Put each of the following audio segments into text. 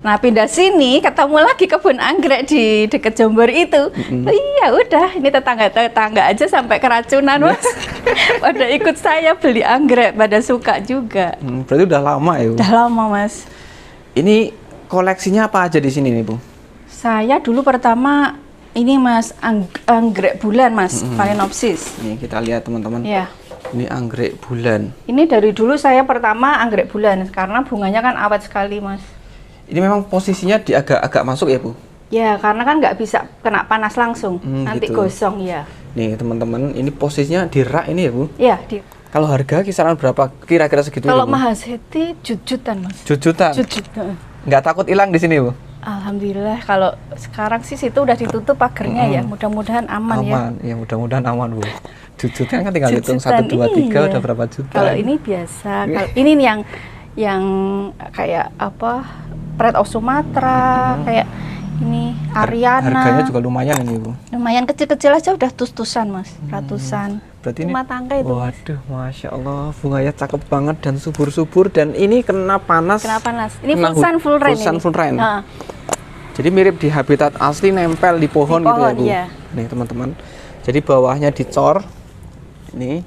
Nah pindah sini ketemu lagi kebun anggrek di dekat Jombor itu. Iya udah, ini tetangga aja sampai keracunan Mas. Pada ikut saya beli anggrek, pada suka juga. Berarti udah lama ya Bu? Udah lama Mas. Ini koleksinya apa aja di sini nih Bu? Saya dulu pertama ini Mas anggrek bulan Mas, Phalaenopsis. Nih kita lihat teman-teman. Iya. Ini anggrek bulan. Ini dari dulu saya pertama anggrek bulan karena bunganya kan awet sekali Mas. Ini memang posisinya di agak masuk ya Bu? Ya karena kan nggak bisa kena panas langsung, nanti gitu. gosong ya. Nih teman-teman, ini posisinya di rak ini ya Bu? Iya. Kalau harga kisaran berapa? Kira-kira segitu? Kalau Bu? Mahaseti jujutan Mas. Jujutan? Jujutan. Nggak takut hilang di sini Bu? Alhamdulillah kalau sekarang sih situ udah ditutup pagarnya ya, mudah-mudahan aman ya. Aman, ya mudah-mudahan aman Bu. Jujutan kan tinggal hitung 1, Jujutan, 2, 3 iya. udah berapa juta. Kalau ini biasa, kalau ini nih yang kayak apa? Pride of Sumatera, kayak ini Ariana. Harganya juga lumayan ini Bu. Lumayan kecil-kecil aja udah tus-tusan Mas, ratusan. Berarti Rumah ini, tangga itu. waduh, Masya Allah, bunganya cakep banget dan subur-subur, dan ini kena panas. Kena panas. Ini kena full sun full rain. Full sun ini. full rain. Nah, Jadi mirip di habitat asli, nempel di pohon, gitu ya Bu. iya. Nih teman-teman. Jadi bawahnya dicor. Ini.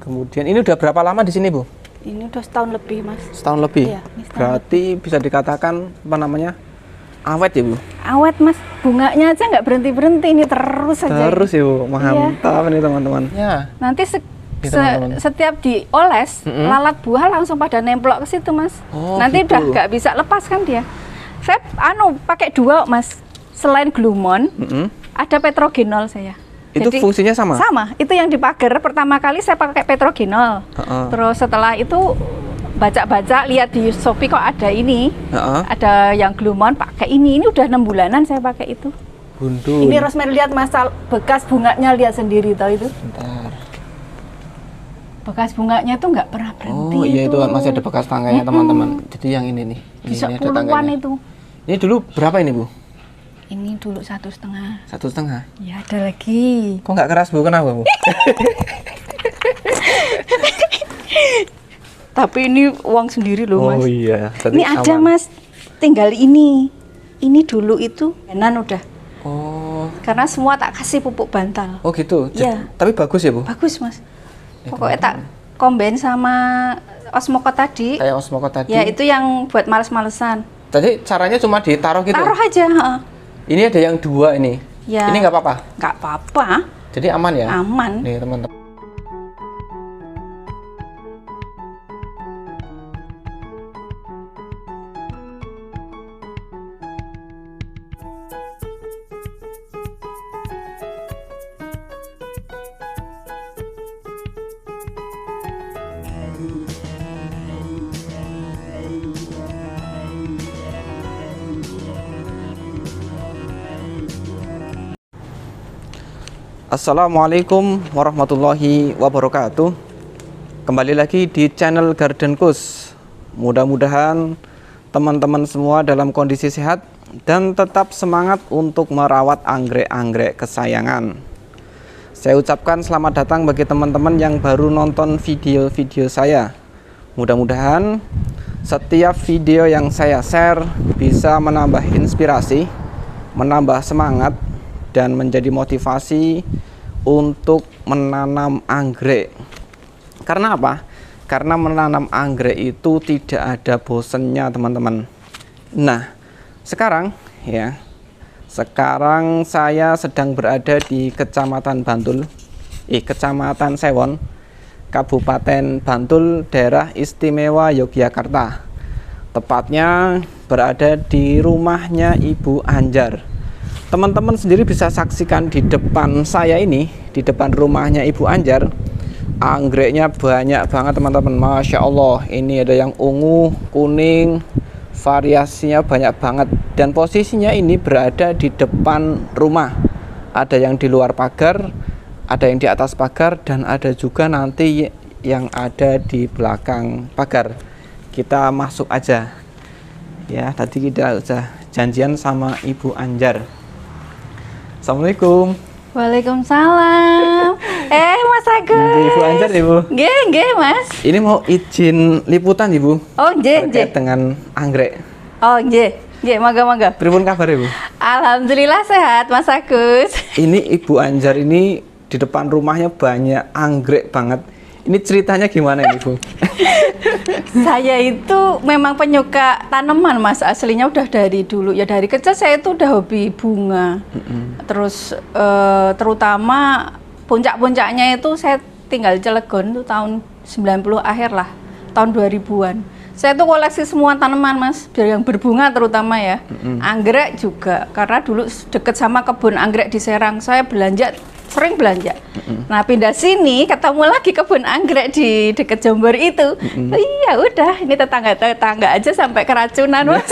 Kemudian ini udah berapa lama di sini Bu? Ini udah setahun lebih Mas. Setahun lebih. Iya, ini setahun Berarti bisa dikatakan apa namanya? Awet ya Bu? Awet Mas, bunganya aja nggak berhenti-berhenti, ini terus aja. Terus ya Bu, mantap ini teman-teman. Ya. Nanti Gitu, teman-teman. setiap dioles, lalat buah langsung pada nemplok ke situ Mas. Oh, Nanti gitu. udah nggak bisa lepas kan dia. Saya pakai 2 Mas. Selain glumon, ada petrogenol saya. Itu fungsinya sama? Sama, itu yang di pagar pertama kali saya pakai petrogenol. Terus setelah itu baca-baca, lihat di Shopee kok ada ini, ada yang glumon, pakai ini udah 6 bulanan saya pakai itu. Gundul. Ini Rosemary, lihat Mas, bekas bunganya, lihat sendiri tahu itu. Bentar. Bekas bunganya tuh nggak pernah berhenti. Oh iya, itu masih ada bekas tangkainya teman-teman. Jadi yang ini nih. Bisa ini ada puluhan tangkainya. itu. Ini dulu berapa ini Bu? Ini dulu 1,5. 1,5. Ya ada lagi. Kok nggak keras Bu? Kenapa Bu? Tapi ini uang sendiri loh Mas. Oh iya. Ini ada Mas. Tinggal ini. Ini dulu itu enan udah. Oh. Karena semua tak kasih pupuk bantal. Oh gitu. Iya. Tapi bagus ya Bu? Bagus Mas. Pokoknya tak combine sama Osmoko tadi. Kayak Osmoko tadi. Ya itu yang buat males-malesan. Tadi caranya cuma ditaruh gitu. Taruh aja. Ini ada yang 2 ini. Ya. Ini nggak apa-apa. Nggak apa-apa. Jadi aman ya? Aman. Nih teman-teman. Assalamualaikum warahmatullahi wabarakatuh. Kembali lagi di channel Gardenkus. Mudah-mudahan teman-teman semua dalam kondisi sehat dan tetap semangat untuk merawat anggrek-anggrek kesayangan. Saya ucapkan selamat datang bagi teman-teman yang baru nonton video-video saya. Mudah-mudahan setiap video yang saya share bisa menambah inspirasi, menambah semangat, dan menjadi motivasi untuk menanam anggrek. Karena apa? Karena menanam anggrek itu tidak ada bosennya teman-teman. Nah, sekarang saya sedang berada di Kecamatan Bantul, Kecamatan Sewon, Kabupaten Bantul, Daerah Istimewa Yogyakarta. Tepatnya berada di rumahnya Ibu Anjar. Teman-teman sendiri bisa saksikan di depan saya ini, di depan rumahnya Ibu Anjar, anggreknya banyak banget teman-teman. Masya Allah, ini ada yang ungu, kuning, variasinya banyak banget. Dan posisinya ini berada di depan rumah. Ada yang di luar pagar, ada yang di atas pagar, dan ada juga nanti yang ada di belakang pagar. Kita masuk aja. Ya, tadi kita udah janjian sama Ibu Anjar. Assalamualaikum. Waalaikumsalam. Mas Agus. Ibu Anjar Ibu. Nggih, Mas. Ini mau izin liputan Ibu. Oh, nggih. Terkait dengan anggrek. Oh, nggih. Nggih, mangga-mangga. Pripun kabar Ibu? Alhamdulillah sehat Mas Agus. Ini Ibu Anjar ini di depan rumahnya banyak anggrek banget. Ini ceritanya gimana ini Bu? Saya itu memang penyuka tanaman Mas, aslinya udah dari dulu. Ya dari kecil saya itu udah hobi bunga. Terus terutama puncak-puncaknya itu saya tinggal di Cilegon itu tahun 90 akhir lah, tahun 2000-an. Saya tuh koleksi semua tanaman Mas, yang berbunga terutama ya. Anggrek juga, karena dulu deket sama kebun anggrek di Serang. Saya sering belanja. Nah pindah sini ketemu lagi kebun anggrek di deket Jombor itu. Iya udah, ini tetangga aja sampai keracunan Mas.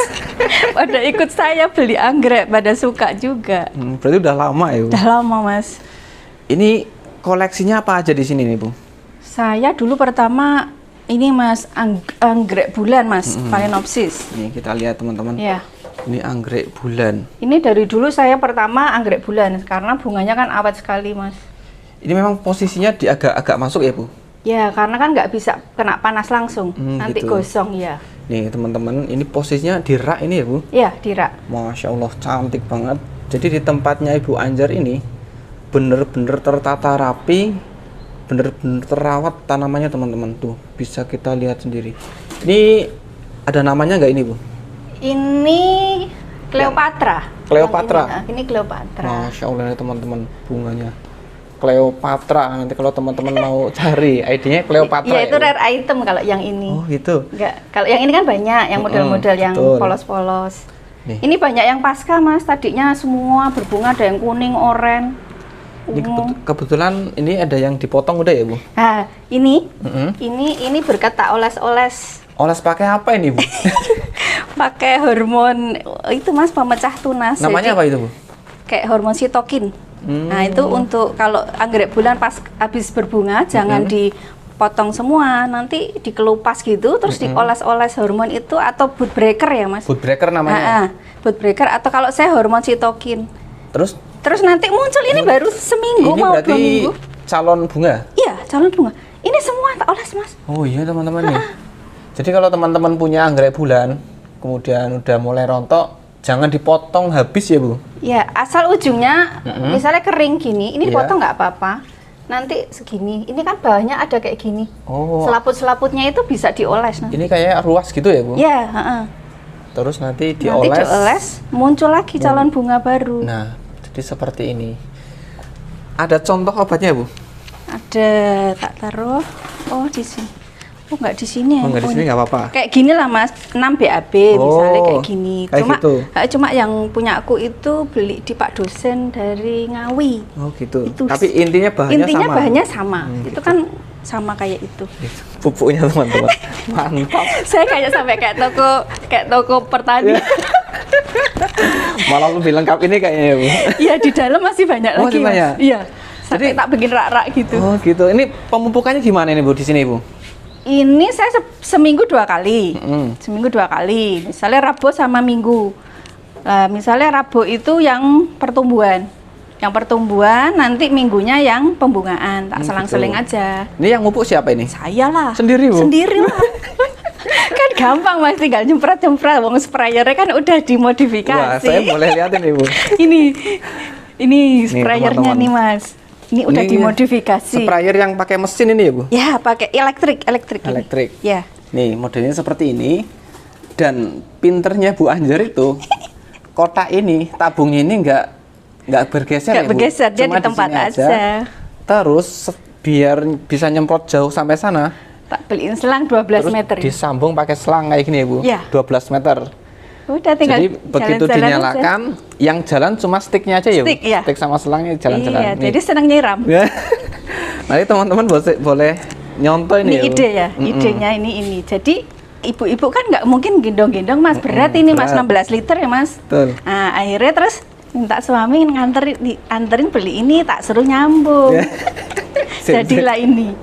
Pada ikut saya beli anggrek, pada suka juga. Berarti udah lama ya Bu? Udah lama Mas. Ini koleksinya apa aja di sini nih Bu? Saya dulu pertama ini Mas anggrek bulan Mas, Phalaenopsis. Nih kita lihat teman-teman. Iya. Ini anggrek bulan. Ini dari dulu saya pertama anggrek bulan karena bunganya kan awet sekali Mas. Ini memang posisinya di agak masuk ya Bu? Ya karena kan nggak bisa kena panas langsung, nanti gitu. gosong ya. Nih teman-teman, ini posisinya di rak ini ya Bu? Iya di rak. Masya Allah cantik banget. Jadi di tempatnya Ibu Anjar ini bener-bener tertata rapi, bener-bener terawat tanamannya teman-teman. Tuh bisa kita lihat sendiri. Ini ada namanya nggak ini Bu? Ini Cleopatra. Cleopatra. Ini Cleopatra. Masya Allah nih teman-teman, bunganya Cleopatra. Nanti kalau teman-teman mau cari ID-nya Cleopatra Ya itu Bu? rare item kalau yang ini. Oh gitu. Enggak, kalau yang ini kan banyak yang model-model yang betul. polos-polos. Nih. Ini banyak yang pasca Mas, tadinya semua berbunga, ada yang kuning, oranye. Ini kebetulan ini ada yang dipotong udah ya Bu? Nah, ini berkat tak oles-oles. Oles pakai apa ini Bu? Pakai hormon itu Mas, pemecah tunas. Namanya Jadi, apa itu Bu? kayak hormon sitokin. Nah, itu untuk kalau anggrek bulan pas habis berbunga jangan dipotong semua, nanti dikelupas gitu terus dioles-oles hormon itu atau bud breaker ya Mas. Bud breaker namanya. Bud breaker atau kalau saya hormon sitokin. Terus Nanti muncul ini baru seminggu ini mau 2 berarti minggu. calon bunga? Iya, calon bunga. Ini semua tak oles Mas. Oh iya teman-teman nih. Jadi kalau teman-teman punya anggrek bulan, kemudian udah mulai rontok, jangan dipotong habis ya Bu? Ya, asal ujungnya misalnya kering gini, ini dipotong nggak apa-apa. Nanti segini, ini kan bawahnya ada kayak gini. Oh. Selaput-selaputnya itu bisa dioles. Ini kayak ruas gitu ya Bu? Ya, Terus nanti nanti dioles. dioles, muncul lagi calon bunga baru. Nah, jadi seperti ini. Ada contoh obatnya Bu? Ada, tak taruh. Oh di sini. Oh nggak di sini ya? Oh, nggak di sini nggak apa-apa. Kayak gini lah Mas, 6 BAB misalnya kayak gini. Kayak gitu. Cuma yang punya aku itu beli di Pak Dosen dari Ngawi. Oh gitu. Itu Tapi intinya bahannya sama. bahannya sama. Itu gitu. kan sama kayak itu. Pupuknya teman-teman. Mantap. Saya kayak sampai kayak toko pertani. Malah lebih lengkap ini kayaknya ya Bu. Iya di dalam masih banyak Oh, lagi masih Mas. banyak? Iya. Sampai Jadi- tak bikin rak-rak gitu. Oh gitu. Ini pemupukannya gimana ini Bu di sini Bu? Ini saya seminggu 2 kali. Seminggu 2 kali. Misalnya Rabu sama Minggu. Nah, misalnya Rabu itu yang pertumbuhan. Yang pertumbuhan nanti Minggunya yang pembungaan. Tak selang-seling aja. Ini yang mupuk siapa ini? Saya lah. Sendiri Bu? Sendiri lah. Kan gampang Mas, tinggal nyemprot-nyemprot. Wong sprayernya kan udah dimodifikasi. Wah, saya boleh liatin nih Bu. ini sprayernya teman-teman. nih Mas. Ini udah dimodifikasi. Sprayer yang pakai mesin ini ya Bu? Ya, pakai elektrik ini. Elektrik. Ya. Nih modelnya seperti ini. Dan pinternya Bu Anjar itu kotak ini, tabung ini nggak bergeser Nggak ya Bu? bergeser, dia Cuma di tempat sini aja. Terus biar bisa nyemprot jauh sampai sana, Tak beliin selang 12 terus meter. disambung pakai selang kayak gini ya Bu? Iya. 12 meter. Udah tinggal Jadi begitu jalan-jalan dinyalakan, yang jalan cuma sticknya aja ya Bu? Stick, iya. Stick sama selangnya aja. jalan-jalan. Iya, Nih. jadi senang nyiram. Ya. Nanti teman-teman boleh nyontoh ini Ini ya Bu? ide ya, idenya ini. Jadi ibu-ibu kan nggak mungkin gendong-gendong Mas, berat ini Mas, berat. 16 liter ya Mas. Betul. Nah, akhirnya terus minta suami anterin beli ini, tak suruh nyambung. Ya. Jadilah ini.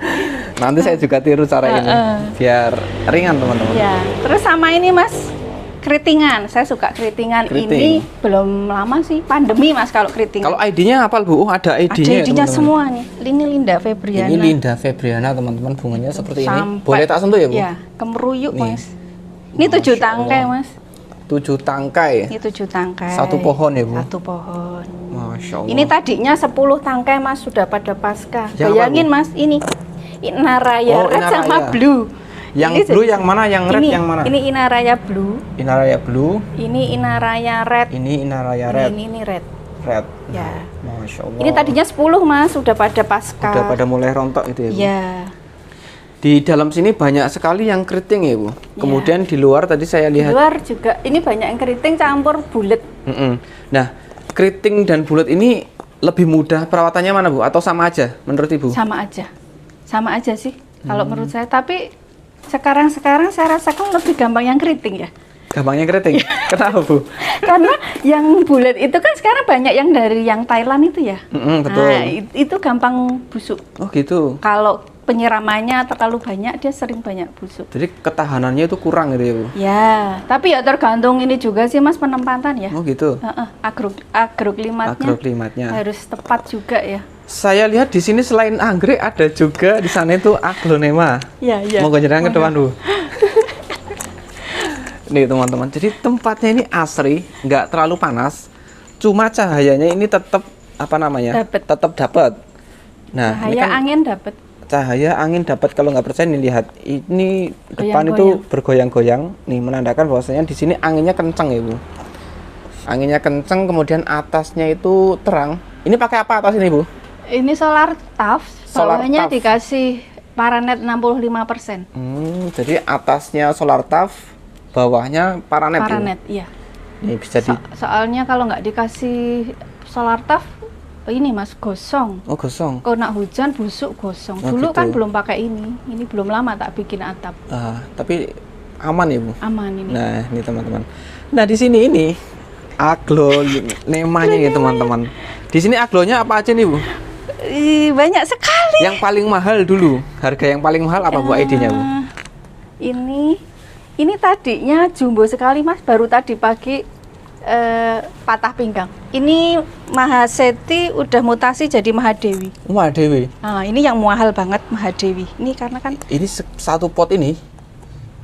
Nanti saya juga tiru cara ini biar ringan teman-teman. Ya, terus sama ini Mas, keritingan. Saya suka keritingan. Keriting. Ini belum lama sih, pandemi Mas kalau keritingan. Kalau ID-nya apa Bu? Oh, ada ID-nya. Ada ya, ID-nya teman-teman. semua nih. Ini Linda Febriana. Ini Linda Febriana teman-teman, bunganya seperti ini. Sampai- Boleh tak sentuh ya Bu? Ya, kemeruyuk Nih. Mas. Ini 7 Masya tangkai Allah. Mas. 7 tangkai. Ini 7 tangkai. Satu pohon ya, Bu? Satu pohon. Masya Allah. Ini tadinya 10 tangkai, Mas, sudah pada pasca. Yang Bayangin, apa, Bu? Mas, ini Inaraya Oh, Red sama Inaraya. Blue. Yang Ini blue yang mana? Yang red ini, yang mana? Ini Inaraya Blue. Inaraya blue. Ini Inaraya Red. Ini Inaraya red. Ini red. Red. Ya. Masya Allah. Ini tadinya 10, Mas, sudah pada pasca. Udah pada mulai rontok itu ya, Bu? Ya. Di dalam sini banyak sekali yang keriting ya, Bu. Kemudian di luar tadi saya Di lihat. luar juga ini banyak yang keriting campur bulat. Nah, keriting dan bulat ini lebih mudah perawatannya mana, Bu? Atau sama aja menurut Ibu? Sama aja. Sama aja sih kalau menurut saya. Tapi sekarang saya rasakan lebih gampang yang keriting ya. Gampangnya keriting. Kenapa, Bu? Karena yang bulat itu kan sekarang banyak yang dari yang Thailand itu ya. Betul. Nah, itu gampang busuk. Oh, gitu. Kalau penyiramannya terlalu banyak, dia sering banyak busuk. Jadi ketahanannya itu kurang gitu ya, Bu? Ya, tapi ya tergantung ini juga sih, Mas, penempatan ya. Oh, gitu. Agroklimatnya Agroklimatnya. harus tepat juga ya. Saya lihat di sini selain anggrek ada juga di sana itu aglonema. Iya. Mau jenengan ke depan, Bu. Nih, teman-teman. Jadi tempatnya ini asri, nggak terlalu panas. Cuma cahayanya ini tetap apa namanya? Dapet. Tetap dapat. Nah, ini Cahaya kan angin dapat. cahaya angin dapat. Kalau nggak percaya nih lihat, ini depan itu bergoyang-goyang. Nih menandakan bahwasanya di sini anginnya kencang ya, Bu. Anginnya kencang, kemudian atasnya itu terang. Ini pakai apa atas ini, Bu? Ini solar TAF, Solar bawahnya TAF. dikasih paranet 65%. Jadi atasnya solar TAF, bawahnya paranet. Ya, Bu? Paranet, iya. Ini bisa di Soalnya kalau nggak dikasih solar TAF, ini, Mas, gosong. Oh, gosong. Kalau nak hujan busuk gosong. Oh, Dulu gitu. kan belum pakai ini. Ini belum lama tak bikin atap. Tapi aman ya, Bu? Aman ini. Nah, ini teman-teman. Nah, di sini ini aglonemanya ya, teman-teman. Di sini aglonya apa aja nih, Bu? Banyak sekali. Yang paling mahal dulu. Harga yang paling mahal apa, Bu, ID-nya, Bu? Ini tadinya jumbo sekali, Mas. Baru tadi pagi patah pinggang. Ini Mahaseti udah mutasi jadi Mahadewi. Dewi. Nah, ini yang mahal banget Mahadewi. Ini karena kan Ini satu pot ini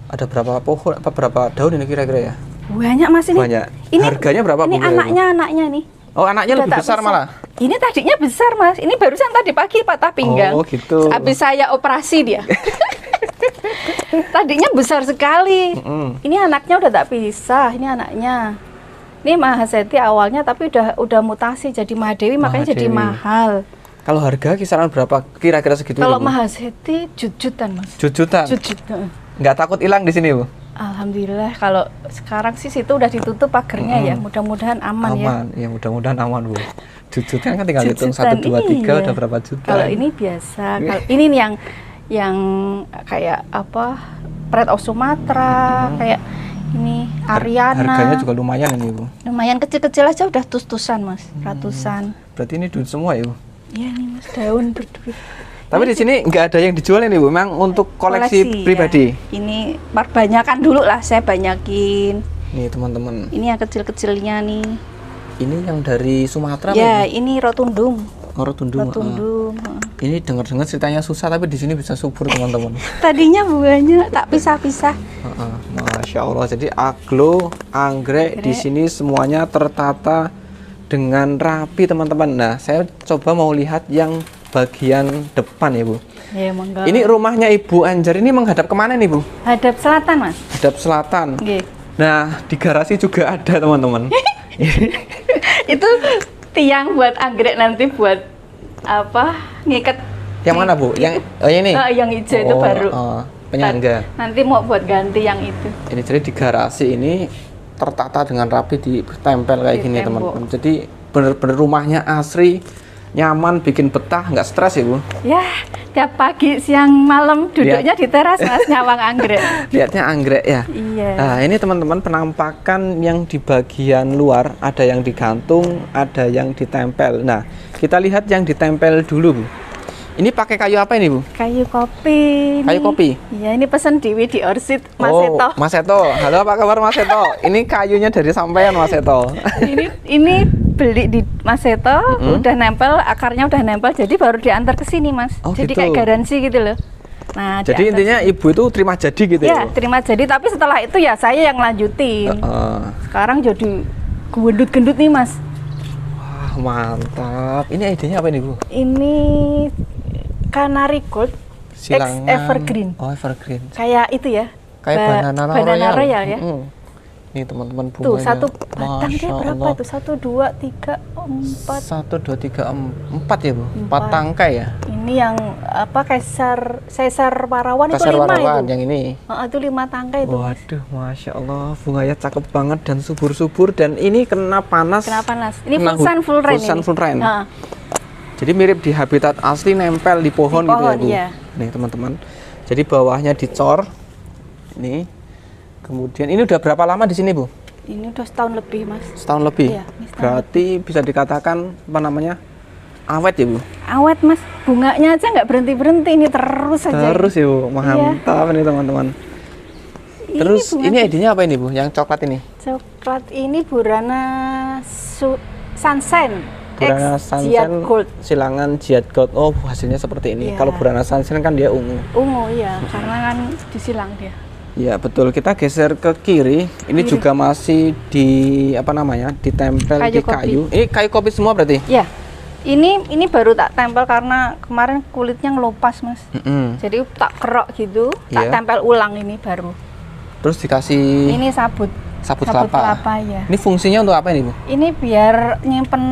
ada berapa pohon, apa berapa daun ini kira-kira ya? banyak, Mas, ini. Banyak. Ini Harganya berapa, Ini Bu? anaknya nih. Oh, anaknya Udah lebih tak besar malah. Ini tadinya besar, Mas. Ini barusan tadi pagi patah pinggang. Oh, gitu. Habis saya operasi dia. Tadinya besar sekali. Ini anaknya udah tak pisah. Ini anaknya. Ini Mahaseti awalnya tapi udah mutasi jadi Mahadewi, makanya jadi Mahadewi. mahal. Kalau harga kisaran berapa kira-kira segitu? Kalau Bu? Mahaseti jujutan, Mas. Jujutan. Jujutan. Nggak takut hilang di sini, Bu? Alhamdulillah, kalau sekarang sih situ udah ditutup pagernya ya. Mudah-mudahan aman ya. Aman, ya mudah-mudahan aman, Bu. Jujutan kan tinggal hitung Jujutan, 1, 2, 3 iya. udah berapa juta. Kalau ini biasa. Kalau ini nih yang kayak apa? Pride of Sumatera, kayak ini Ariana. Harganya juga lumayan ini, Bu. Lumayan kecil-kecil aja udah tus-tusan, Mas. Ratusan. Berarti ini duit semua ya, Bu? Iya nih, Mas, daun berduit. Tapi di sini nggak ada yang dijual ini, Bu. Memang untuk koleksi pribadi. Ya. Ini perbanyakan dulu lah, saya banyakin. Nih, teman-teman. Ini yang kecil-kecilnya nih. Ini yang dari Sumatera, Ya, Bu? ini rotundum. Oh, rotundum. Rotundum. Ini dengar-dengar ceritanya susah, tapi di sini bisa subur, teman-teman. Tadinya buahnya tak pisah-pisah. Masya Allah. Jadi aglo, anggrek di sini semuanya tertata dengan rapi, teman-teman. Nah, saya coba mau lihat yang bagian depan ya, Bu. Ya, monggo. Ini rumahnya Ibu Anjar ini menghadap kemana nih, Bu? Hadap selatan, Mas. Hadap selatan. Nggih. Nah, di garasi juga ada, teman-teman. Itu tiang buat anggrek nanti buat apa? Ngikat. Yang mana, Bu? Yang ini? Yang hijau itu baru. Penyangga. Nanti mau buat ganti yang itu. Ini jadi di garasi ini tertata dengan rapi, ditempel kayak Di gini, tembok. teman-teman. Jadi bener-bener rumahnya asri, nyaman, bikin betah, nggak stres ya, Bu. Ya, tiap pagi, siang, malam duduknya di teras, Mas, nyawang anggrek. Lihatnya anggrek ya. Iya. Nah, ini teman-teman penampakan yang di bagian luar, ada yang digantung, ada yang ditempel. Nah, kita lihat yang ditempel dulu, Bu. Ini pakai kayu apa ini, Bu? Kayu kopi. Kayu kopi? Iya, ini pesan di Orsid, Mas Seto. Mas Seto. Halo, apa kabar, Mas Seto? Ini kayunya dari sampean, Mas Seto. ini beli di Mas Seto, udah nempel, akarnya udah nempel, jadi baru diantar ke sini, Mas. Oh, jadi gitu. kayak garansi gitu loh. Nah, jadi intinya ibu itu terima jadi gitu ya? Ya, terima jadi. Tapi setelah itu ya saya yang lanjutin. Sekarang jadi gendut-gendut nih, Mas. Wah, mantap. Ini idenya apa ini, Bu? Ini Canary Gold X Evergreen. Oh, Evergreen. Kayak itu ya. Kayak banana royal ya. Ini teman-teman bunganya. Tuh satu batang dia berapa itu? 1, 2, 3, 4. 1, 2, 3, 4 ya, Bu? 4 tangkai ya? Ini yang apa Caesar Parawan itu 5 Parawan, itu. yang ini. Itu 5 tangkai itu. Waduh, Masya Allah, bunganya cakep banget dan subur-subur, dan ini kena panas. Kena panas. Ini full sun full rain. Full rain. Jadi mirip di habitat asli, nempel di pohon gitu ya, Bu. Iya. Nih teman-teman. Jadi bawahnya dicor. Ini. Kemudian ini udah berapa lama di sini, Bu? Ini udah setahun lebih, Mas. Setahun lebih. Iya, berarti bisa dikatakan apa namanya? Awet ya, Bu? Awet, Mas. Bunganya aja nggak berhenti-berhenti, ini terus aja. Terus ya, Bu. Mantap nih teman-teman. Terus ini idenya apa ini, Bu? Yang coklat ini? Coklat ini Burana Sunshine. Burana Sunshine Gold. Silangan Giat Gold. Oh, hasilnya seperti ini. Kalau Burana Sunshine kan dia ungu. Ungu, iya. Karena kan disilang dia. Ya betul, kita geser ke kiri. Ini juga masih di apa namanya, ditempel di kayu. Ini kayu kopi semua berarti? Ya, ini baru tak tempel karena kemarin kulitnya ngelopas, Mas. Jadi tak kerok gitu, tak tempel ulang ini baru. Terus dikasih ini sabut kelapa ya. Ini fungsinya untuk apa ini, Bu? Ini biar nyimpen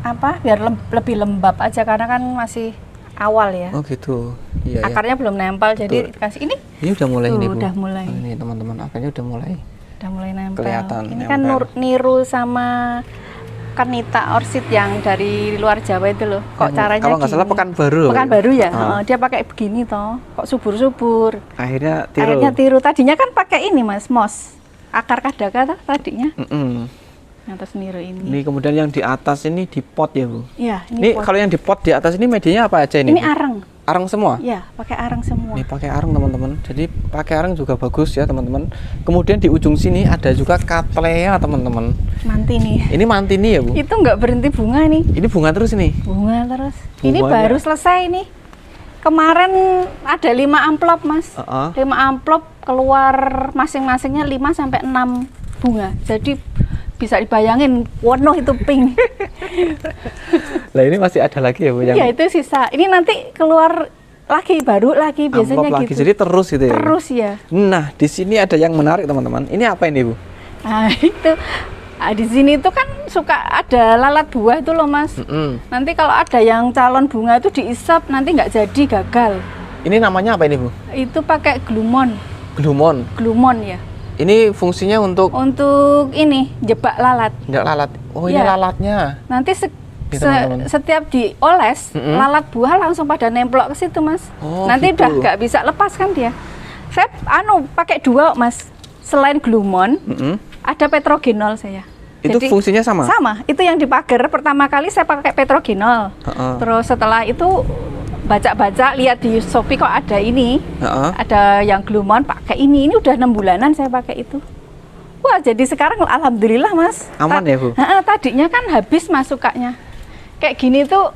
apa? Biar lebih lembab aja karena kan masih awal ya. Oh gitu. Iya, akarnya belum nempel, jadi dikasih ini. Ini udah mulai ini, Bu. Udah mulai. Ini teman-teman, akarnya udah mulai. Udah mulai nempel. Kelihatan. Ini kan niru sama Kanita orchid yang dari luar Jawa itu loh. Kok caranya kalau nggak salah Pekanbaru. Pekanbaru ya. Dia pakai begini toh. Kok subur-subur. Akhirnya tiru. Tadinya kan pakai ini, Mas, moss. Akar kadaka tadinya. Yang atas niru ini. Ini kemudian yang di atas ini di pot ya, Bu? Iya, ini kalau yang di pot di atas ini medianya apa aja ini? Ini Bu? arang. Arang semua? Iya, pakai arang semua. Ini pakai arang, teman-teman. Jadi pakai arang juga bagus ya, teman-teman. Kemudian di ujung sini ada juga Cattleya, teman-teman. Mantini. Ini mantini ya, Bu? Itu nggak berhenti bunga nih. Ini bunga terus nih? Bunga terus. Ini baru selesai nih. Kemarin ada 5 amplop, Mas. 5 amplop keluar masing-masingnya 5 sampai 6 bunga. Jadi bisa dibayangin warna itu pink. Lah ini masih ada lagi ya, Bu? Iya, itu sisa. Ini nanti keluar lagi, baru lagi biasanya lagi. gitu. Jadi terus gitu ya? Terus ya. Nah, di sini ada yang menarik, teman-teman. Ini apa ini, Bu? Nah, itu. Di sini itu kan suka ada lalat buah itu loh, Mas. Nanti kalau ada yang calon bunga itu diisap, nanti nggak jadi, gagal. Ini namanya apa ini, Bu? Itu pakai glumon. Glumon ya. Ini fungsinya untuk ini jebak lalat. Enggak lalat. Oh, ini lalatnya. Nanti setiap dioles, lalat buah langsung pada nemplok ke situ, Mas. Oh, nanti gitu. udah nggak bisa lepas kan dia. Saya pakai 2, Mas. Selain glumon, ada petrogenol saya. Itu jadi, fungsinya sama? Sama. Itu yang di pagar pertama kali saya pakai petrogenol. Terus setelah itu baca-baca, lihat di Shopee kok ada ini, ada yang glumon, pakai ini udah 6 bulanan saya pakai itu. Wah, jadi sekarang alhamdulillah, Mas. Aman ya, Bu? Tadinya kan habis masuknya. Kayak gini tuh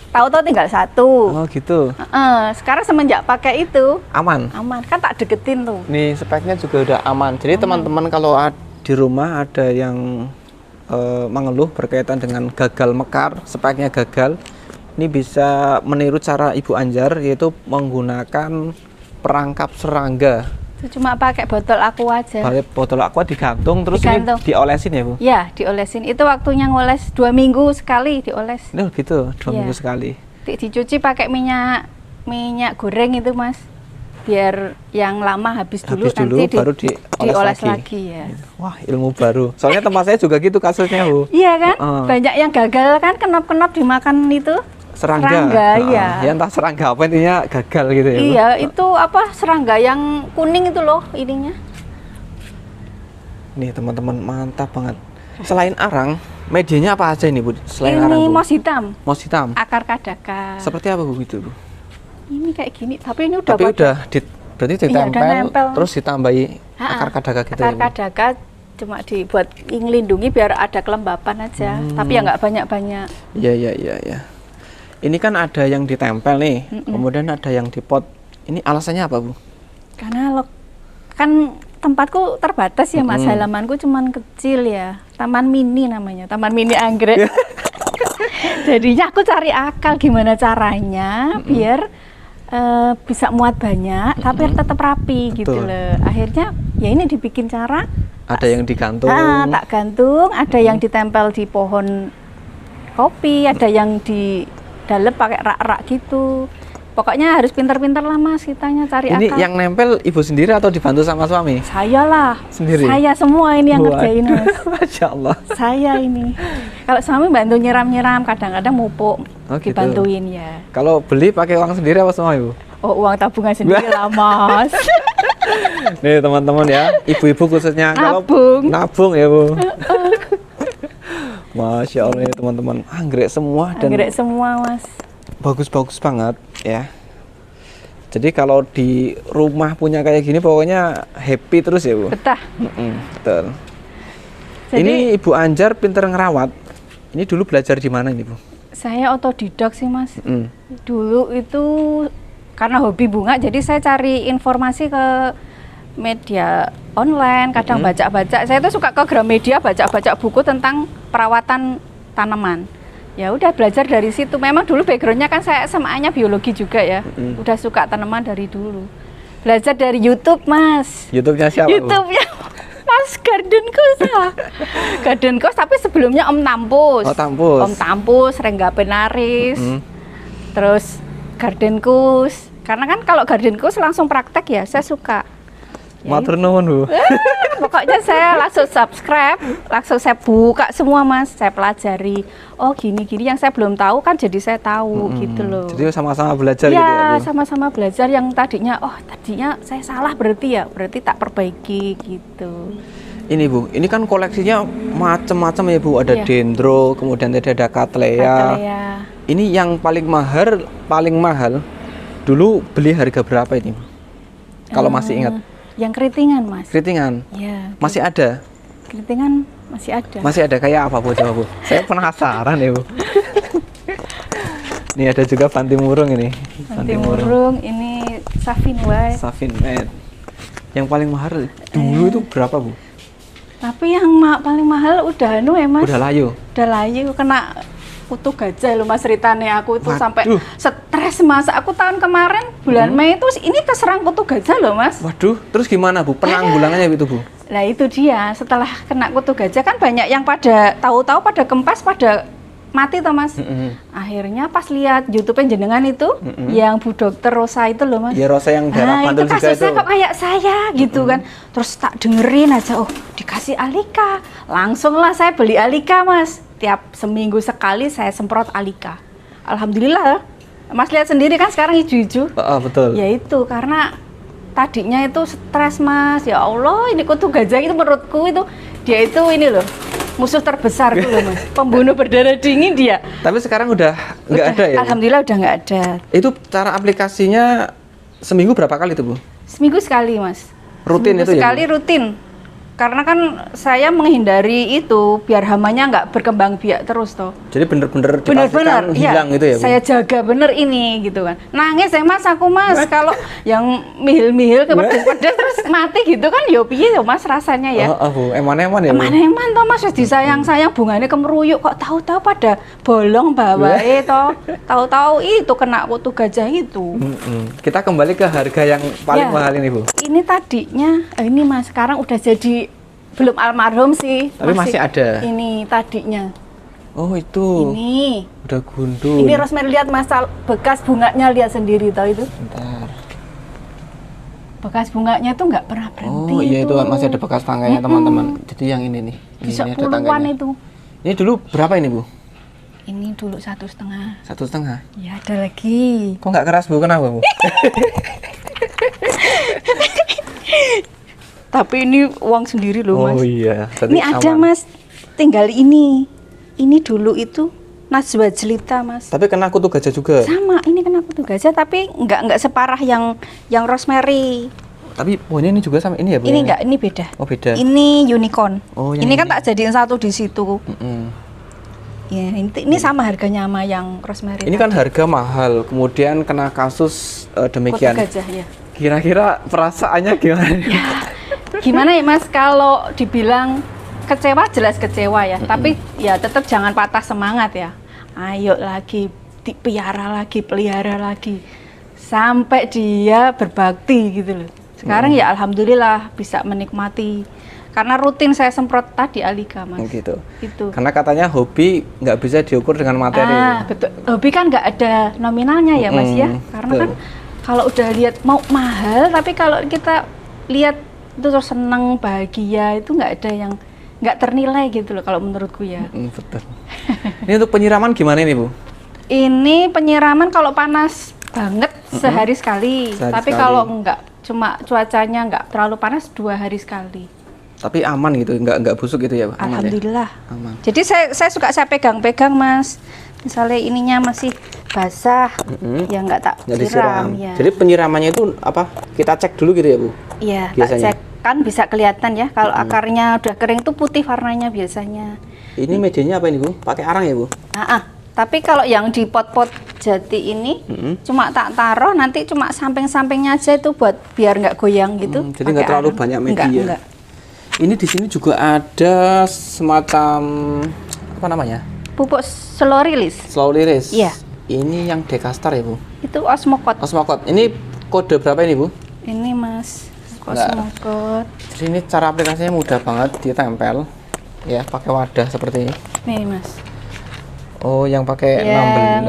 tahu-tahu tinggal 1. Oh gitu. Sekarang semenjak pakai itu aman. Kan tak deketin tuh. Nih speknya juga udah aman. Jadi teman-teman kalau di rumah ada yang mengeluh berkaitan dengan gagal mekar, speknya gagal, ini bisa meniru cara Ibu Anjar, yaitu menggunakan perangkap serangga. Itu cuma pakai botol aqua aja. Botol aqua digantung, terus ini diolesin ya, Bu? Ya, diolesin. Itu waktunya ngoles 2 minggu sekali dioles. Nah, gitu, 2 minggu sekali. Dicuci pakai minyak goreng itu, Mas. Biar yang lama habis dulu nanti baru dioles lagi ya. Wah, ilmu baru. Soalnya tempat saya juga gitu kasusnya, Bu. Iya kan? Banyak yang gagal kan, kenop-kenop dimakan itu. Serangga ya. Ya entah serangga apa, intinya gagal gitu ya. Iya, itu apa serangga yang kuning itu loh ininya. Nih teman-teman, mantap banget. Selain arang, medianya apa aja ini, Bu? Selain arang, Bu? Moss hitam. Moss hitam. Akar kadaka. Seperti apa, Bu, itu, Bu? Ini kayak gini, tapi ini udah berarti ditempel, terus ditambahi akar kadaka gitu. Akar kadaka cuma dibuat ngelindungi biar ada kelembapan aja, tapi ya nggak banyak-banyak. Iya. Ini kan ada yang ditempel nih, kemudian ada yang di pot. Ini alasannya apa, Bu? Karena kan tempatku terbatas ya Mas, halamanku cuman kecil ya. Taman mini namanya, Taman Mini Anggrek. Jadinya aku cari akal gimana caranya biar bisa muat banyak tapi tetap rapi. Betul. Gitu loh. Akhirnya ya ini dibikin cara ada yang digantung. Tak gantung, ada yang ditempel di pohon kopi, ada yang di dalam pakai rak-rak gitu. Pokoknya harus pintar-pintar lah Mas kitanya cari akal. Ini yang nempel Ibu sendiri atau dibantu sama suami? Saya lah. Sendiri? Saya semua ini yang ngerjain Mas. Masya Allah. Saya ini. Kalau suami bantu nyiram-nyiram, kadang-kadang mupuk, gitu. dibantuin ya. Kalau beli pakai uang sendiri apa semua Ibu? Oh, uang tabungan sendiri lah Mas. Nih teman-teman ya, ibu-ibu khususnya kalau nabung ya Bu. Masya Allah ya teman-teman, anggrek semua dan anggrek semua Mas. Bagus-bagus banget ya. Jadi kalau di rumah punya kayak gini pokoknya happy terus ya Bu. Betah. Betul. Jadi, ini Ibu Anjar pinter ngerawat. Ini dulu belajar di mana ini Bu? Saya otodidak sih Mas. Dulu itu karena hobi bunga, jadi saya cari informasi ke media online, kadang baca-baca. Saya tuh suka ke Gramedia, baca-baca buku tentang perawatan tanaman. Ya udah belajar dari situ. Memang dulu backgroundnya kan saya SMA-nya biologi juga ya. Udah suka tanaman dari dulu. Belajar dari YouTube Mas. YouTube-nya siapa? YouTube-nya Mas Gardenkus. Gardenkus tapi sebelumnya Om Tampus. Oh Tampus. Om Tampus, Rengga Penaris. Terus Gardenkus. Karena kan kalau Gardenkus langsung praktek ya, saya suka. Matur nuwun Bu. Pokoknya saya langsung subscribe, langsung saya buka semua Mas, saya pelajari. Oh gini-gini yang saya belum tahu kan jadi saya tahu gitu loh. Jadi sama-sama belajar ya, gitu ya Bu? Sama-sama belajar yang tadinya, tadinya saya salah berarti tak perbaiki gitu. Ini Bu, ini kan koleksinya macam-macam ya Bu, ada dendro, kemudian tadi ada cattleya. Ini yang paling mahal, dulu beli harga berapa ini Bu? Kalau masih ingat? Yang keritingan Mas. Keritingan? Ya. Masih ada? Keritingan masih ada. Masih ada, kayak apa Bu? Coba Bu. Saya penasaran ya Bu. Ini ada juga Bantimurung ini. Bantimurung, ini Safin White. Safin White. Yang paling mahal dulu itu berapa Bu? Tapi yang paling mahal udah Mas. Udah layu? Udah layu, kena kutu gajah loh Mas ceritanya. Aku itu sampai stres Mas. Aku tahun kemarin bulan Mei itu ini terserang kutu gajah loh Mas. Waduh, terus gimana Bu? Penanggulangannya itu Bu? Nah itu dia, setelah kena kutu gajah kan banyak yang pada tahu-tahu pada kempas, pada mati toh Mas. Akhirnya pas lihat YouTube-nya jenengan itu yang Bu Dokter Rosa itu loh Mas. Iya, Rosa yang daerah Bantul juga itu. Itu kasusnya kok kayak saya gitu kan. Terus tak dengerin aja, dikasih Alika. Langsung lah saya beli Alika Mas. Tiap seminggu sekali saya semprot Alika. Alhamdulillah. Mas lihat sendiri kan sekarang hijau-hijau. Betul. Ya itu karena tadinya itu stres Mas. Ya Allah, ini kutu gajah itu menurutku itu dia itu ini loh. Musuh terbesar tuh loh Mas. Pembunuh berdarah dingin dia. Tapi sekarang udah nggak ada ya? Alhamdulillah udah nggak ada. Itu cara aplikasinya seminggu berapa kali tuh Bu? Seminggu sekali Mas. Rutin seminggu itu sekali ya? Rutin. Karena kan saya menghindari itu biar hamanya nggak berkembang biak terus toh. Jadi bener-bener dipastikan hilang gitu ya Bu? Saya jaga bener ini gitu kan. Nangis ya Mas aku Mas kalau yang mihil-mihil pedes-pedes terus mati gitu kan ya piye ya Mas rasanya ya. Bu, eman-eman ya Bu? Eman-eman toh Mas, disayang-sayang bunganya kemeruyuk kok tahu-tahu pada bolong bawae toh. Tahu-tahu itu kena kutu gajah itu. Kita kembali ke harga yang paling mahal ini Bu. Ini tadinya ini Mas sekarang udah jadi belum almarhum sih. Tapi masih ada. Ini tadinya. Oh itu. Ini. Udah gundul. Ini Rosemary lihat Mas bekas bunganya lihat sendiri tahu itu. Bentar. Bekas bunganya tuh nggak pernah berhenti. Oh iya itu masih ada bekas tangkainya teman-teman. Jadi yang ini nih. Bisa ini puluhan itu. Ini dulu berapa ini Bu? Ini dulu 1,5. 1,5. Ya ada lagi. Kok nggak keras Bu? Kenapa Bu? Tapi ini uang sendiri loh Mas. Oh iya. Ini aman. Ada Mas, tinggal ini. Ini dulu itu Najwa Jelita Mas. Tapi kena kutu gajah juga. Sama, ini kena kutu gajah tapi nggak separah yang Rosemary. Tapi pohonnya ini juga sama ini ya Bu? Ini enggak, ini beda. Oh beda. Ini unicorn. Oh, ini kan tak jadiin satu di situ. Ya, ini sama harganya sama yang rosemary. Ini kan harga mahal, kemudian kena kasus demikian. Kutu gajah ya. Kira-kira perasaannya gimana? Ya, gimana ya Mas, kalau dibilang kecewa jelas kecewa ya, tapi ya tetap jangan patah semangat ya. Ayo lagi, pelihara lagi, sampai dia berbakti gitu loh. Sekarang ya alhamdulillah bisa menikmati, karena rutin saya semprot tadi Alika Mas. Gitu. Itu. Karena katanya hobi nggak bisa diukur dengan materi. Betul. Hobi kan nggak ada nominalnya ya Mas ya, karena betul. kan kalau udah lihat mau mahal, tapi kalau kita lihat itu terus seneng, bahagia, itu nggak ada yang nggak ternilai gitu loh kalau menurutku ya. Betul. Ini untuk penyiraman gimana ini Bu? Ini penyiraman kalau panas banget sehari sekali, tapi kalau enggak, cuma cuacanya nggak terlalu panas 2 hari sekali. Tapi aman gitu, nggak busuk gitu ya? Aman. Alhamdulillah. Ya? Aman. Jadi saya pegang-pegang Mas. Misalnya ininya masih basah, ya nggak tak siram. Ya. Jadi penyiramannya itu apa? Kita cek dulu gitu ya Bu? Iya, tak cek kan bisa kelihatan ya. Kalau akarnya udah kering tuh putih warnanya biasanya. Ini medianya apa ini Bu? Pakai arang ya Bu? Tapi kalau yang di pot-pot jati ini cuma tak taruh, nanti cuma samping-sampingnya aja itu buat biar nggak goyang gitu. Jadi nggak terlalu banyak media. Enggak. Ini di sini juga ada semacam apa namanya? Pupuk slow release. Slow release. Iya. Ini yang Dekastar ya Bu? Itu Osmocot. Osmocot. Ini kode berapa ini Bu? Ini Mas, Osmocot. Jadi ini cara aplikasinya mudah banget, ditempel ya pakai wadah seperti ini. Nih Mas. Oh, yang pakai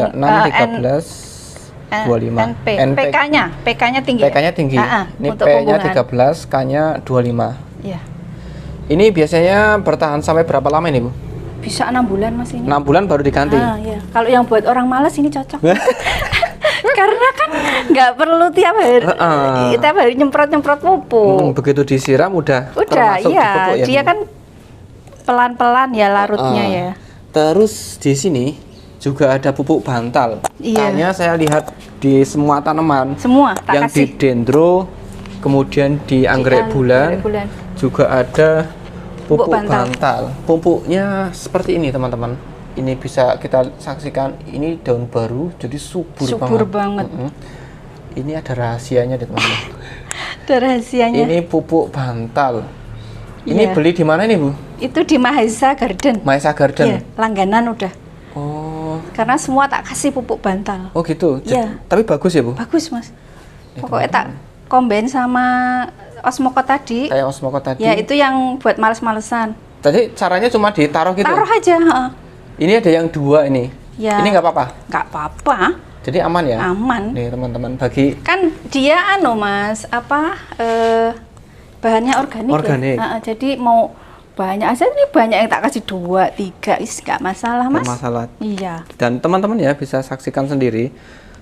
16, 13, 25. PK-nya tinggi. PK-nya tinggi. Ini P-nya 13, K-nya 25. Iya. Ini biasanya bertahan sampai berapa lama ini Bu? Bisa 6 bulan Mas ini. 6 bulan baru diganti. Iya. Kalau yang buat orang malas ini cocok. Karena kan nggak perlu tiap hari nyemprot pupuk. Begitu disiram udah termasuk iya, di pupuk ya. Dia kan pelan-pelan ya larutnya ya. Terus di sini juga ada pupuk bantal. Iya. Kayaknya saya lihat di semua tanaman. Semua tak yang kasih. Di dendro, kemudian di anggrek bulan, juga ada pupuk bantal. Pupuknya seperti ini teman-teman. Ini bisa kita saksikan, ini daun baru, jadi subur banget. Ini ada rahasianya deh teman-teman. Ada rahasianya. Ini pupuk bantal. Ini beli di mana ini Bu? Itu di Mahesa Garden. Mahesa Garden. Iya, langganan udah. Oh. Karena semua tak kasih pupuk bantal. Oh gitu. Iya. Tapi bagus ya Bu? Bagus Mas. Pokoknya tak combine sama Osmocot tadi. Kayak Osmocot tadi. Ya itu yang buat males-malesan. Tadi caranya cuma ditaruh gitu? Taruh aja. Ini ada yang 2 ini. Ya. Ini nggak apa-apa? Nggak apa-apa. Jadi aman ya? Aman. Nih teman-teman bagi. Kan dia Mas, bahannya organik. Organik. Ya? Jadi mau banyak aja, ini banyak yang tak kasih 2, 3, nggak masalah Mas. Nggak masalah. Iya. Dan teman-teman ya bisa saksikan sendiri.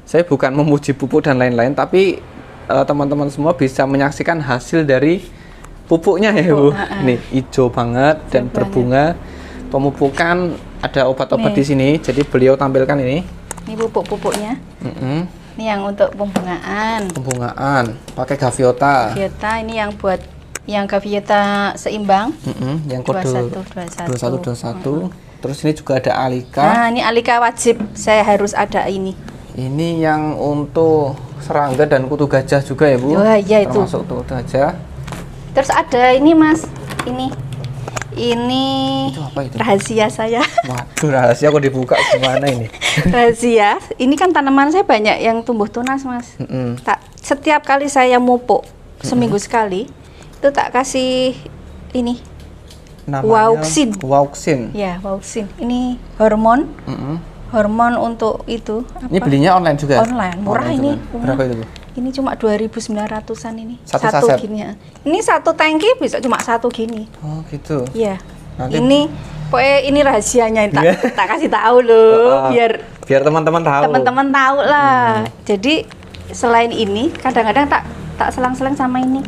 Saya bukan memuji pupuk dan lain-lain, tapi teman-teman semua bisa menyaksikan hasil dari pupuknya ya Bu. Nih hijau banget dan berbunga. Pemupukan ada obat-obat di sini, jadi beliau tampilkan ini. Ini pupuk-pupuknya. Ini yang untuk pembungaan. Pembungaan, pakai Gaviota. Gaviota ini yang buat yang Gaviota seimbang. Yang kode 2121. Terus ini juga ada Alika. Nah, ini Alika wajib, saya harus ada ini. Ini yang untuk serangga dan kutu gajah juga ya Bu? Oh, iya itu. Termasuk kutu gajah. Terus ada ini Mas, ini itu apa itu? Rahasia saya. Waduh, rahasia kok dibuka gimana ini? Rahasia. Ini kan tanaman saya banyak yang tumbuh tunas Mas. Setiap kali saya mupuk seminggu sekali, itu tak kasih ini. Namanya Wauxin. Wauxin. Ya, Wauxin. Ini hormon. Hormon untuk itu. Ini belinya online juga? Online, murah ini. Berapa itu Bu? Ini cuma 2.900-an ini. Satu saset? Gini ya. Ini 1 tangki bisa cuma 1 gini. Oh gitu. Iya. Nanti... Ini rahasianya tak kasih tahu loh, biar teman-teman tahu. Teman-teman tahu lah. Jadi selain ini kadang-kadang tak selang-selang sama ini.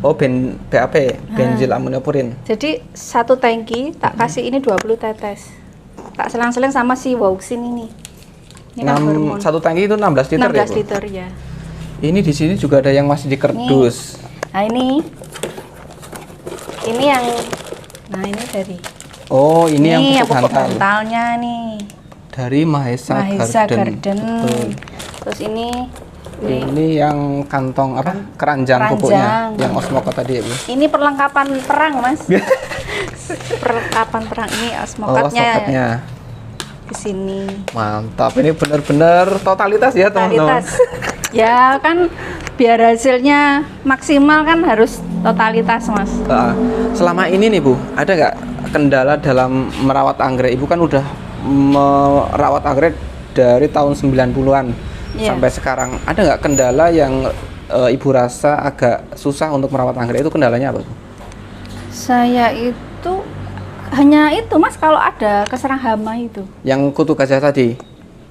Oh, BAP, benzil amoniapurin. Jadi 1 tangki tak kasih ini 20 tetes. Tak selang-selang sama si Wauxin ini. Ini kan hormon. 1 tangki itu 16 liter 16 ya? 16 liter ya. Ini di sini juga ada yang masih di kerdus. Nah ini yang, ini dari Oh, ini yang pupuk pupuk bantal. bantalnya nih. Dari Mahesa Garden. Betul. Terus ini yang kantong apa? Keranjang pupuknya yang Osmocote tadi ya, Bu. Ini perlengkapan perang, Mas. Perlengkapan perang ini Osmocote-nya. Ke sini. Mantap, ini benar-benar totalitas ya, teman-teman. Ya kan biar hasilnya maksimal kan harus totalitas, Mas. Selama ini nih, Bu, ada nggak kendala dalam merawat anggrek? Ibu kan udah merawat anggrek dari tahun 90-an sampai sekarang. Ada nggak kendala yang Ibu rasa agak susah untuk merawat anggrek? Itu kendalanya apa, Bu? Saya itu hanya itu, Mas, kalau ada keserang hama itu. Yang kutu gajah tadi?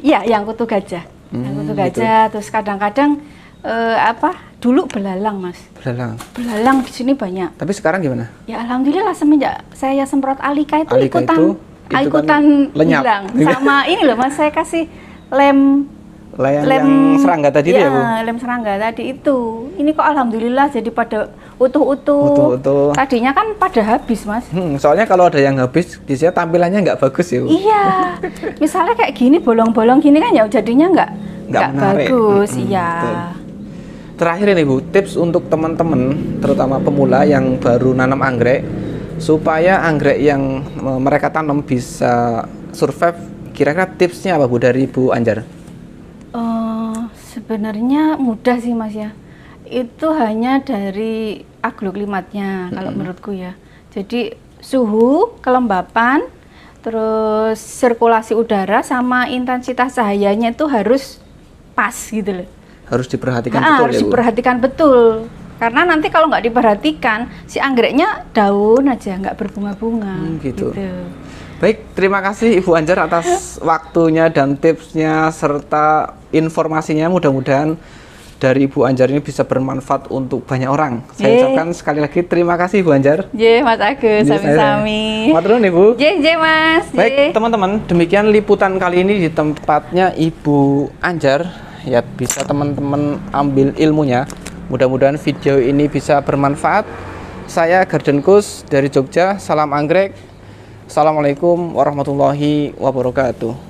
Iya, yang kutu gajah. Yang kutu gajah, gitu. Terus kadang-kadang dulu belalang, Mas. Belalang di sini banyak. Tapi sekarang gimana? Ya alhamdulillah semenjak saya semprot Alika itu ikutan kan lenyap. hilang. Sama ini loh, Mas, saya kasih lem yang serangga tadi ya, Bu? Lem serangga tadi itu. Ini kok alhamdulillah jadi pada utuh-utuh. Tadinya kan pada habis, Mas. Soalnya kalau ada yang habis, biasanya tampilannya nggak bagus ya, Bu? Iya. Misalnya kayak gini, bolong-bolong gini kan ya jadinya nggak bagus. Iya. Betul. Terakhir ini, Bu, tips untuk teman-teman, terutama pemula yang baru nanam anggrek, supaya anggrek yang mereka tanam bisa survive. Kira-kira tipsnya apa, Bu, dari Bu Anjar? Sebenarnya mudah sih, Mas ya. Itu hanya dari agroklimatnya kalau menurutku ya. Jadi suhu, kelembapan, terus sirkulasi udara sama intensitas cahayanya itu harus pas gitu loh. Harus diperhatikan betul, harus diperhatikan betul. Karena nanti kalau nggak diperhatikan, si anggreknya daun aja, nggak berbunga-bunga. Gitu. Baik, terima kasih Ibu Anjar atas waktunya dan tipsnya serta informasinya. Mudah-mudahan dari Ibu Anjar ini bisa bermanfaat untuk banyak orang. Saya ucapkan sekali lagi terima kasih Ibu Anjar. Mas Agus, sami-sami. Matur nuwun Ibu. Mas. Baik, teman-teman, demikian liputan kali ini di tempatnya Ibu Anjar. Ya, bisa teman-teman ambil ilmunya. Mudah-mudahan video ini bisa bermanfaat. Saya Gardenkus dari Jogja. Salam anggrek. Assalamualaikum warahmatullahi wabarakatuh.